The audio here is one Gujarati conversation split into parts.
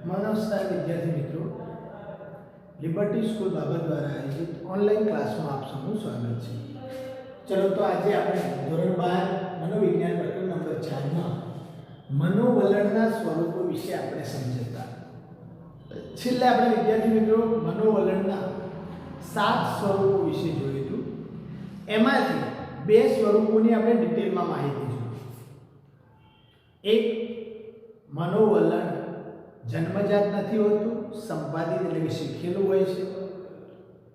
नमस्कार विद्यार्थी मित्रों, लिबर्टी स्कूल भाभर द्वारा आयोजित ऑनलाइन क्लास में आप सबનું स्वागत है। चलो तो आज આપણે ધોરણ 12 મનોવિજ્ઞાન પ્રકરણ નંબર 4 માં મનોવલણના સ્વરૂપો વિશે આપણે સમજતા. છેલ્લે આપણે વિદ્યાર્થી મિત્રો મનોવલણના 7 સ્વરૂપો વિશે જોયું. એમાંથી બે સ્વરૂપોની આપણે ડિટેલમાં માહિતી જોઈ. એક મનોવલણ जन्मजात नहीं होतु, संपादित એટલે કે શીખેલું હોય છે.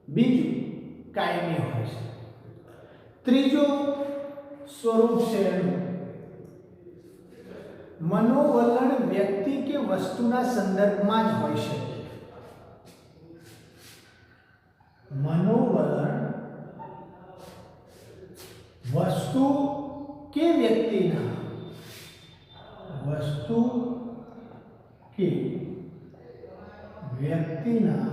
બીજું કાયમી હોય છે. ત્રીજો સ્વરૂપ છે મનોવલણ વ્યક્તિ કે વસ્તુના સંદર્ભમાં જ હોઈ શકે. મનોવલણ વસ્તુ કે વ્યક્તિના કે વ્યક્તિના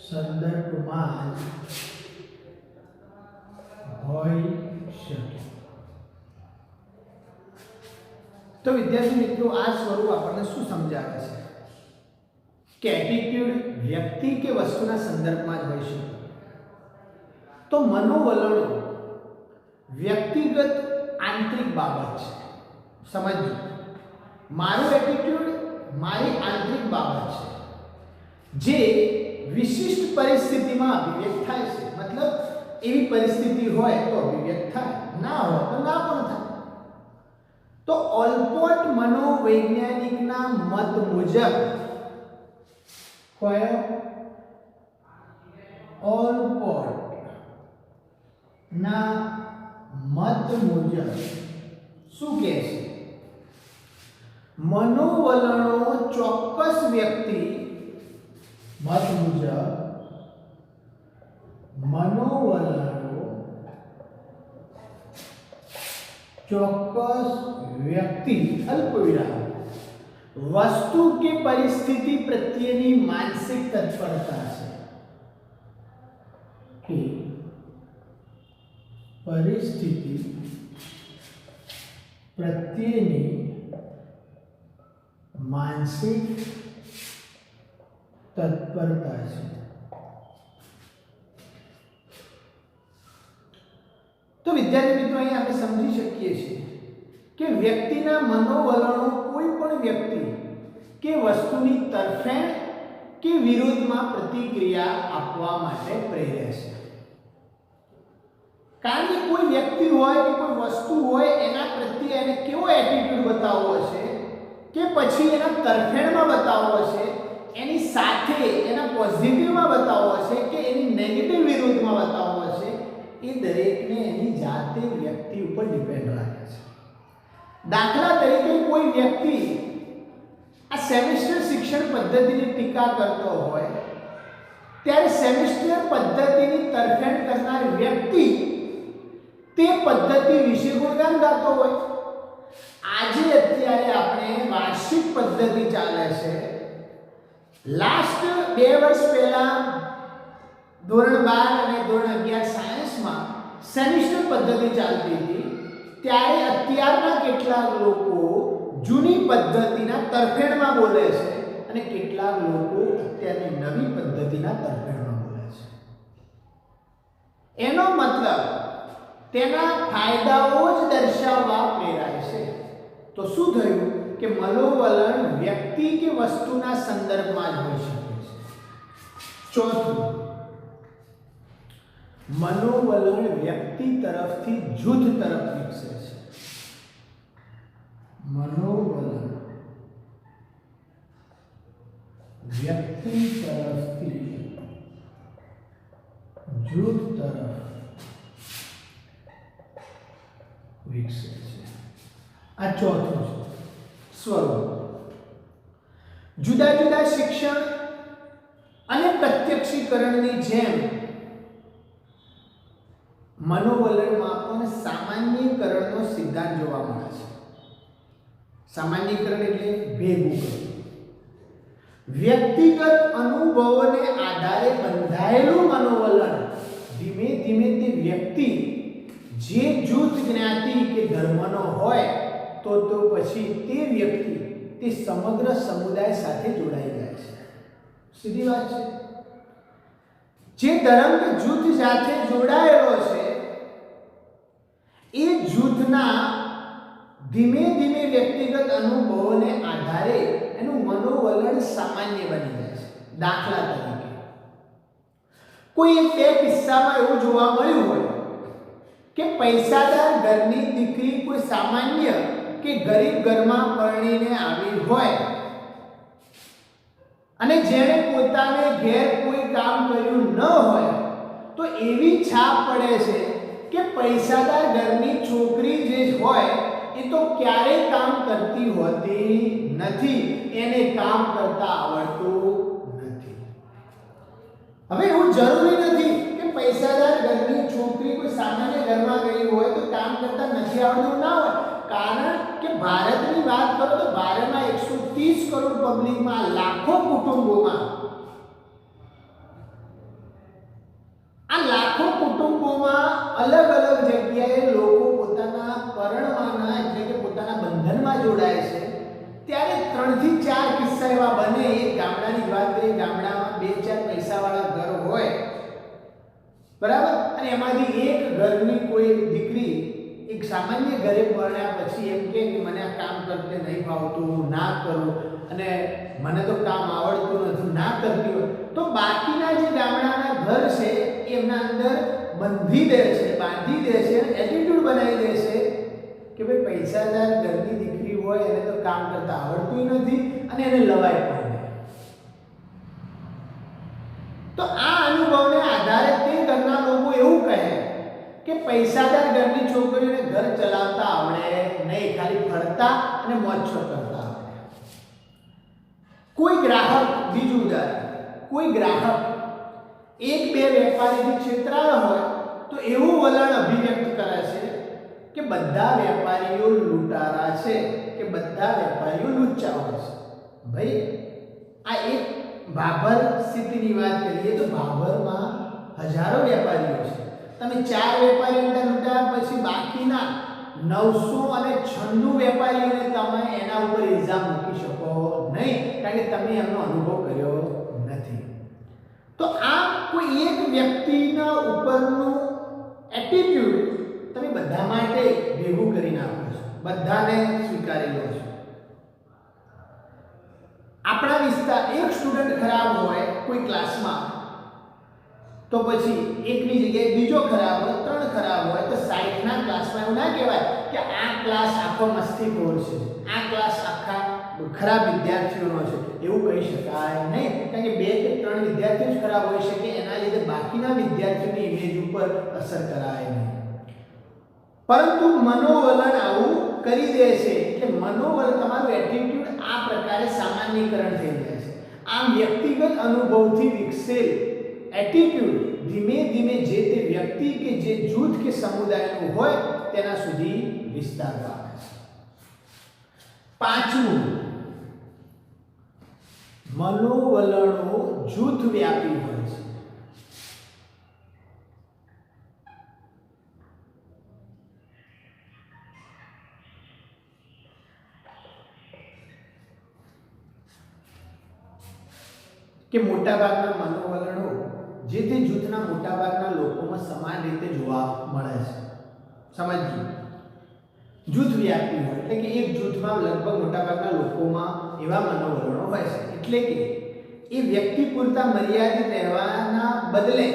સંદર્ભમાં હોઈ શકે. તો વિદ્યાર્થી મિત્રો આ સ્વરૂપ આપણને શું સમજાવે છે કે એટીટ્યુડ વ્યક્તિ કે વસ્તુના સંદર્ભમાં જ હોઈ શકે. તો મનોવલણો વ્યક્તિગત આંતરિક બાબત છે. સમજો, મારું એટીટ્યુડ મારી આંતરિક બાબત છે જે વિશિષ્ટ પરિસ્થિતિમાં અભિવ્યક્ત થાય છે. મતલબ એવી પરિસ્થિતિ હોય તો અભિવ્યક્ત થાય, ના હોય તો ના પણ થાય. તો ઓલ્પોર્ટ મનોવૈજ્ઞાનિકના મત મુજબ કયો ઓલ્પોર્ટ ના મત મુજબ શું કહે છે? મનોવલણો ચોક્કસ વ્યક્તિ મત મુજબ મનોવલણો ચોક્કસ વ્યક્તિ અલ્પવિરામ વસ્તુ કે પરિસ્થિતિ પ્રત્યેની માનસિક તત્પરતા છે કે પરિસ્થિતિ પ્રત્યેની मानसिक तत्परता है. तो विद्यार्थी मित्रों અહીં આપણે સમજી શકીએ છીએ કે વ્યક્તિના મનોવલણો કોઈ પણ વ્યક્તિ કે વસ્તુની તરફેણ કે વિરોધમાં પ્રતિક્રિયા આપવા માટે પ્રેરે છે. કારણ કે કોઈ વ્યક્તિ હોય કે કોઈ વસ્તુ હોય એના પ્રત્યે એને કેવો એટીટ્યુડ બતાવવો છે કે પછી એના તરફેણમાં બતાવવો છે, એની સાથે એના પોઝિટિવમાં બતાવવો છે કે એની નેગેટિવ વિરોધમાં બતાવવો છે, એ દરેકને એની જાતે વ્યક્તિ ઉપર ડિપેન્ડ રાખે છે. દાખલા તરીકે કોઈ વ્યક્તિ આ સેમેસ્ટર શિક્ષણ પદ્ધતિની ટીકા કરતો હોય ત્યારે સેમેસ્ટર પદ્ધતિની તરફેણ કરનાર વ્યક્તિ તે પદ્ધતિ વિશે ગુણગાન ગાતો હોય. આજે અત્યારે આપણે વાર્ષિક પદ્ધતિ ચાલે છે. લાસ્ટ 2 વર્ષ પહેલા ધોરણ 12 અને ધોરણ 11 સાયન્સમાં સેમિસ્ટર પદ્ધતિ ચાલતી હતી. ત્યારે અત્યારના કેટલાક લોકો જૂની પદ્ધતિના તરફેણમાં બોલે છે અને કેટલાક લોકો અત્યારની નવી પદ્ધતિના તરફેણમાં બોલે છે. એનો મતલબ તેના ફાયદાઓ જ દર્શાવવા પ્રેરાય છે. તો શું થયું કે મનોવલણ વ્યક્તિ કે વસ્તુના સંદર્ભમાં જ હોઈ શકે છે. ચોથું, મનોવલણ વ્યક્તિ તરફથી જૂથ તરફ વિકસે છે. મનોવલણ વ્યક્તિ તરફથી જૂથ તરફ વિકસે છે. આ ચોથું સ્વરૂપ. જુદા જુદા શિક્ષણ અને પ્રત્યક્ષીકરણની જેમ મનોવલણમાં પણ સામાન્યીકરણનો સિદ્ધાંત જોવા મળે છે. સામાન્યીકરણ એટલે ભેગું કરવું. વ્યક્તિગત અનુભવોને આધારે બંધાયેલું મનોવલણ ધીમે ધીમે તે વ્યક્તિ જે જૂથ જ્ઞાતિ કે ધર્મનો હોય તો પછી તે વ્યક્તિ તે સમગ્ર સમુદાય સાથે જોડાઈ જાય છે. સીધી વાત છે. જે ધર્મ કે જૂથ સાથે જોડાયેલો છે એ જૂથના ધીમે ધીમે વ્યક્તિગત અનુભવોને આધારે એનું મનોવલણ સામાન્ય બની જાય છે. દાખલા તરીકે કોઈ એક બે કિસ્સામાં એવું જોવા મળ્યું હોય કે પૈસાદાર ઘરની દીકરી કોઈ સામાન્ય કે ગરીબ ઘરમાં પરણીને આવી હોય અને જેણે પોતાને ઘેર કોઈ કામ કર્યું ન હોય તો એવી છાપ પડે છે કે પૈસાદાર ઘરની છોકરી જે હોય એ તો ક્યારેય કામ કરતી હોતી નથી, એને કામ કરતા આવડતું નથી. હવે એવું જરૂરી નથી કે પૈસાદાર ઘરની છોકરી કોઈ સામાન્ય ઘરમાં ગઈ હોય તો કામ કરતા નથી આવડતું ના હોય. કારણ કે ભારતની વાત કરો તો ભારતમાં 130 કરોડ પબ્લિકમાં લાખો કુટુંબોમાં અલગ અલગ જગ્યાએ લોકો પોતાના પરણવાના એટલે કે પોતાના બંધનમાં જોડાય છે. ત્યારે 3 થી 4 કિસ્સા એવા બને. એક ગામડાની વાત કરીએ, ગામડામાં 2-4 પૈસાવાળા ઘર હોય, બરાબર, અને એમાંથી એક ઘરની કોઈ દીકરી એક સામાન્ય ઘરે પરણ્યા પછી એમ કે મને આ કામ કરતે નહીં ફાવતું, ના કરું, અને મને તો કામ આવડતું નથી, ના કરતી હોય, તો બાકીના જે ગામડાના ઘર છે એમના અંદર બાંધી દે છે, એટીટ્યુડ બનાવી દે છે કે ભાઈ પૈસાદાર ઘરની દીકરી હોય એને તો કામ કરતા આવડતું નથી અને એને લવાય પણ નહીં. તો આ અનુભવને આધારે તે ઘરના લોકો એવું કહે કે પૈસાદાર ઘરની છોકરીઓને ઘર ચલાવતા આવડે નહીં, ખાલી ફરતા અને મોજ કરતા આવડે. કોઈ ગ્રાહક, બીજું ઉદાહરણ, કોઈ ગ્રાહક એક બે વેપારીથી છેતરાયો હોય તો એવું વલણ અભિવ્યક્ત કરે છે કે બધા વેપારીઓ લૂંટારા છે, કે બધા વેપારીઓ લુચ્ચાઓ છે. ભાઈ આ એક ભાભર સિટીની વાત કરીએ તો ભાભરમાં હજારો વેપારીઓ છે. તમે 4 વેપારીઓને લૂંટ્યા પછી બાકીના 996 વેપારીઓને તમે એના ઉપર ઇલ્ઝામ મૂકી શકો નહીં, કારણ કે તમે એમનો અનુભવ કર્યો નથી. તો આ કોઈ એક વ્યક્તિના ઉપરનું એટીટ્યુડ તમે બધા માટે ભેગું કરી નાખો છો, બધાને સ્વીકારી લો છો. આપણા વિસ્તાર એક સ્ટુડન્ટ ખરાબ હોય કોઈ ક્લાસમાં તો પછી એકની જગ્યાએ બીજો ખરાબ હોય, 3 ખરાબ હોય તો 60ના ક્લાસમાં એવું ના કહેવાય કે આ ક્લાસ આખો મસ્તીખોર છે, આ ક્લાસ આખા ખરાબ વિદ્યાર્થીઓનો છે, એવું કહી શકાય નહીં. કારણ કે 2 કે 3 વિદ્યાર્થીઓ જ ખરાબ હોઈ શકે, એના લીધે બાકીના વિદ્યાર્થીઓની ઇમેજ ઉપર અસર કરાય નહીં. પરંતુ મનોવલણ આવું કરી દે છે, એટલે મનોવલણ, તમારું એટીટ્યુડ આ પ્રકારે સામાન્યકરણ થઈ જાય છે. આમ વ્યક્તિગત અનુભવથી વિકસેલ એટીટ્યુડ ધીમે ધીમે જે તે વ્યક્તિ કે જે જૂથ કે સમુદાયનું હોય તેના સુધી વિસ્તાર પામે છે. 5મું, મનોવલણો જૂથ વ્યાપી હોય છે. કે મોટાભાગના મનોવલણો જે તે જૂથના મોટાભાગના લોકોમાં સમાન રીતે જોવા મળે છે. સમજીએ, જૂથ વ્યાપી હોય એટલે કે એક જૂથમાં લગભગ મોટાભાગના લોકોમાં એવા મનોવલણો હોય છે, એટલે કે એ વ્યક્તિ પૂરતા મર્યાદિત રહેવાના બદલે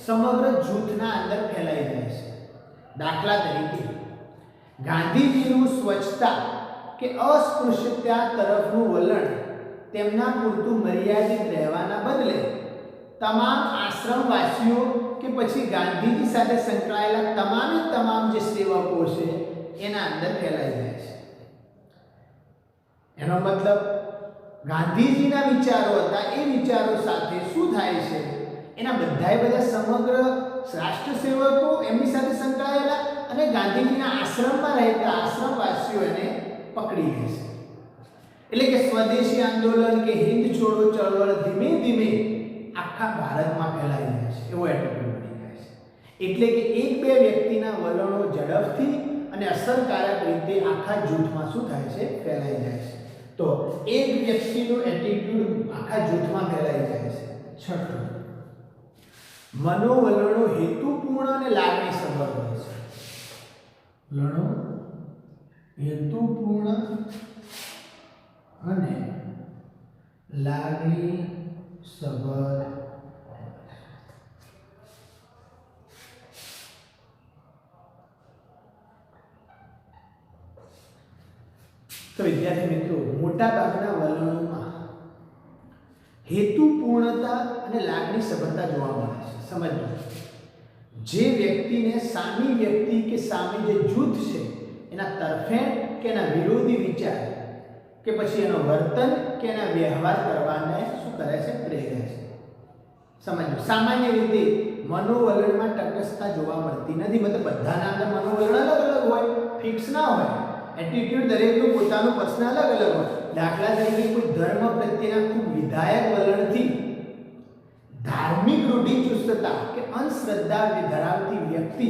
સમગ્ર જૂથના અંદર ફેલાઈ જાય છે. દાખલા તરીકે ગાંધીજીનું સ્વચ્છતા કે અસ્પૃશ્યતા તરફનું વલણ તેમના પૂરતું મર્યાદિત રહેવાના બદલે તમામ આશ્રમવાસીઓ કે પછી ગાંધીજી સાથે સંકળાયેલા તમામ જે સેવકો છે એના અંદર ફેલાઈ જાય છે. એનો મતલબ ગાંધીજીના વિચારો હતા એ વિચારો સાથે શું થાય છે, એના બધા સમગ્ર રાષ્ટ્ર સેવકો એમની સાથે સંકળાયેલા અને ગાંધીજીના આશ્રમમાં રહેતા આશ્રમવાસીઓ એને પકડી લે છે. એટલે કે સ્વદેશી આંદોલન કે હિન્દ છોડો ચળવળ ધીમે ધીમે આખા ભારતમાં ફેલાઈ જાય છે, એવો એટીટ્યુડ બની જાય છે. એટલે કે એક બે વ્યક્તિના વલણો ઝડપથી અને અસરકારક રીતે આખા જૂથમાં શું થાય છે, ફેલાઈ જાય છે. તો એક વ્યક્તિનું એટીટ્યુડ આખા જૂથમાં ફેલાઈ જાય છે. છઠ્ઠું, મનોવલણો હેતુપૂર્ણ અને લાગણીસભર હોય છે. વલણો હેતુપૂર્ણ અને લાગણીસભર. તો વિદ્યાર્થી મિત્રો, મોટા ભાગના વલણોમાં હેતુપૂર્ણતા અને લાગણીસભરતા જોવા મળે છે. સમજો, જે વ્યક્તિને સામી વ્યક્તિ કે સામે જે જૂથ છે એના તરફેણ કે એના વિરોધી વિચાર કે પછી એનો વર્તન કે એના વ્યવહાર કરવાને શું કરે છે? પ્રેરે છે. સમજો, સામાન્ય રીતે મનોવલણમાં તટસ્થતા જોવા મળતી નથી. મતલબ બધાના અંદર મનોવલણ અલગ અલગ હોય, ફિક્સ ના હોય. એટીટ્યુડ દરેકનું પોતાનું પર્સનલ અલગ અલગ હોય. દાખલા તરીકે કોઈ ધર્મ પ્રત્યેના ખૂબ વિધાયક વલણથી ધાર્મિક રૂઢિચુસ્તતા કે અંધશ્રદ્ધા ધરાવતી વ્યક્તિ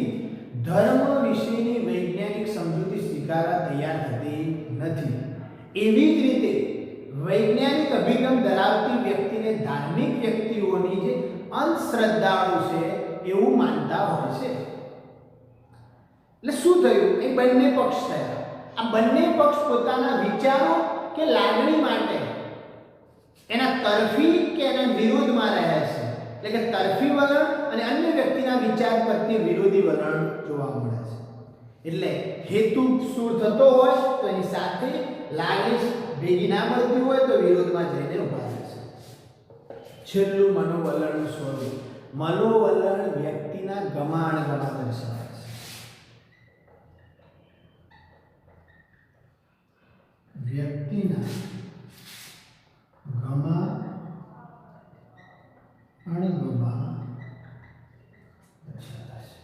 ધર્મ વિશેની વૈજ્ઞાનિક સમજૂતી સ્વીકારવા તૈયાર થતી નથી. એવી જ રીતે વૈજ્ઞાનિક અભિગમ ધરાવતી વ્યક્તિને ધાર્મિક વ્યક્તિઓની જે અંધશ્રદ્ધાળુ છે એવું માનતા હોય છે. એટલે શું થયું? એ બંને પક્ષ થયા. આ બંને પક્ષ પોતાના વિચારો કે લાગણી માટે એના તરફી કે એના વિરોધમાં રહ્યા છે. એટલે કે તરફી વલણ અને અન્ય વ્યક્તિના વિચાર પ્રત્યે વિરોધી વલણ જોવા મળે છે. એટલે હેતુ સૂર થતો હોય તો એની સાથે લાગણી ભેગી ના મળતી હોય તો વિરોધમાં જઈને ઉભા રહે છે. છેલ્લું, મનોવલણનું સ્વરૂપ. મનોવલણ વ્યક્તિના ગમા અણગમા દર્શાવે છે. વ્યક્તિના ગમા અણગમા દર્શાવે છે.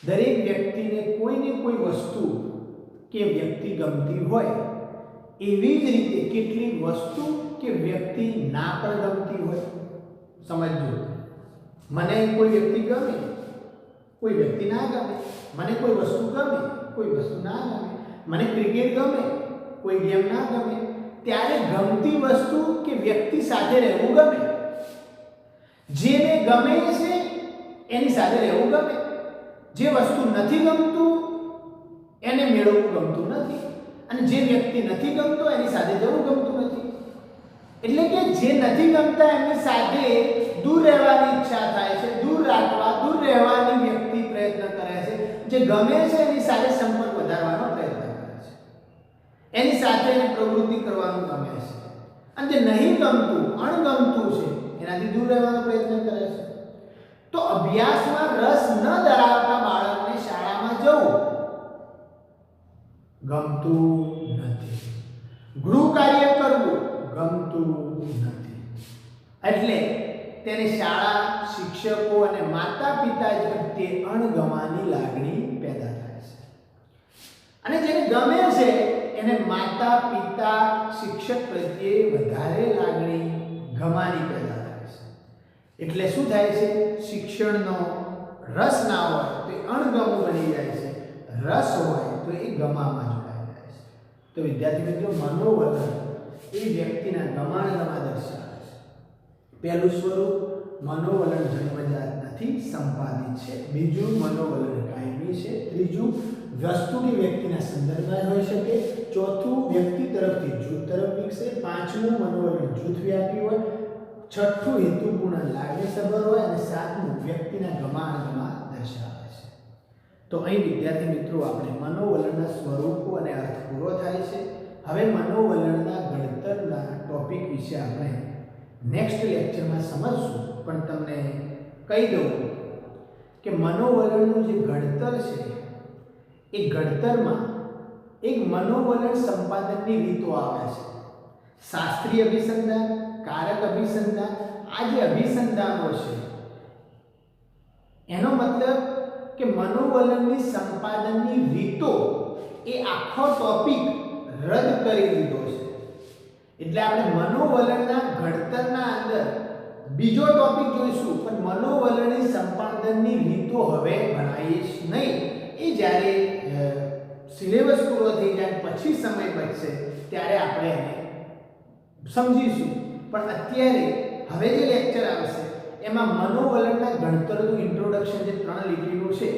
દરેક વ્યક્તિને કોઈને કોઈ વસ્તુ કે વ્યક્તિ ગમતી હોય, એવી જ રીતે કેટલીક વસ્તુ કે વ્યક્તિ ના પણ ગમતી હોય. સમજો, મને કોઈ વ્યક્તિ ગમે, કોઈ વ્યક્તિ ના ગમે. મને કોઈ વસ્તુ ગમે, કોઈ વસ્તુ ના ગમે. મને ક્રિકેટ ગમે, કોઈ ગેમ ના ગમે. ત્યારે ગમતી વસ્તુ કે વ્યક્તિ સાથે રહેવું ગમે. જેને ગમે છે એની સાથે રહેવું ગમે. જે વસ્તુ નથી ગમતું એને મેળવવું ગમતું નથી. અને જે વ્યક્તિ નથી ગમતો એની સાથે જવું ગમતું નથી. એટલે કે જે નથી ગમતા એમની સાથે દૂર રહેવાની ઈચ્છા થાય છે, દૂર રહેવાની વ્યક્તિ પ્રયત્ન કરે છે. જે ગમે છે એની સાથે સંપર્ક વધારવાનો પ્રયત્ન કરે છે, એની સાથે એની પ્રવૃત્તિ કરવાનું ગમે છે. અને જે નહીં ગમતું, અણગમતું છે એનાથી દૂર રહેવાનો પ્રયત્ન કરે છે. તો અભ્યાસમાં રસ ન ધરાવતા બાળકને શાળામાં જવું ગમતું નથી. ગૃહ કાર્ય કરવું ગમતું નથી. એટલે તેને શાળા, શિક્ષકો અને માતા પિતા પ્રત્યે અણગમાની લાગણી પેદા થાય છે. અને જેને ગમે છે એને માતા પિતા, શિક્ષક પ્રત્યે વધારે લાગણી ગમાની પેદા થાય છે. એટલે શું થાય છે? શિક્ષણનો રસ ના હોય તો એ અણગમું બની જાય છે, રસ હોય તો એ ગમામાં જોડાઈ જાય છે. તો વિદ્યાર્થી મિત્રો, મનોવલણ એ વ્યક્તિના ગમાણગમા દર્શાવે છે. પહેલું સ્વરૂપ, મનોવલણ જન્મજાત નથી, સંપાદિત છે. બીજું, મનોવલણ કાયમી છે. ત્રીજું, વસ્તુ કે વ્યક્તિના સંદર્ભમાં હોઈ શકે. ચોથું, વ્યક્તિ તરફથી જૂથ તરફ વિકસે. પાંચમું, મનોવલણ જૂથવ્યાપી હોય. છઠ્ઠું, હેતુપૂર્ણ લાગણીસભર હોય. અને સાતમું, વ્યક્તિના ગમાણગમા દર્શાવે છે. તો અહીં વિદ્યાર્થી મિત્રો, આપણે મનોવલણના સ્વરૂપો અને અર્થ પૂરો થાય છે. હવે મનોવલણના ઘડતરના ટોપિક વિશે આપણે નેક્સ્ટ લેક્ચરમાં સમજશું. પણ તમને કહી દઉં કે મનોવલણનું જે ઘડતર છે એ ઘડતરમાં એક મનોવલણ સંપાદનની રીતો આવે છે. શાસ્ત્રીય અભિસંધાન, કારક અભિસંધાન. આ જે અભિસંધાનો છે એનો મતલબ કે મનોવલણની સંપાદનની રીતો એ આખો ટોપિક રદ કરી દીધો છે. એટલે આપણે મનોવલણના ઘડતરના અંદર બીજો ટોપિક જોઈશું, પણ મનોવલણની સંપાદનની રીતો હવે ભણાવીશ નહીં. એ જ્યારે સિલેબસ પૂરો થઈ જાય પછી સમય બચશે ત્યારે આપણે એને સમજીશું. પણ અત્યારે હવે જે લેક્ચર આવશે એમાં મનોવલણના ગણતરનું ઇન્ટ્રોડક્શન જે 3 લીટીનું છે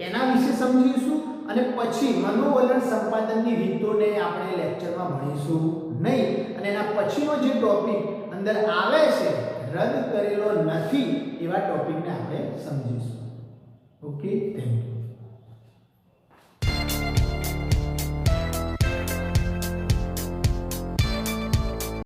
એના વિશે સમજીશું અને પછી મનોવલણ સંપાદનની રીતોને આપણે લેક્ચરમાં ભણીશું નહીં. અને એના પછીનો જે ટોપિક અંદર આવે છે રદ કરેલો નથી એવા ટોપિકને આપણે સમજીશું. Okay, thank you.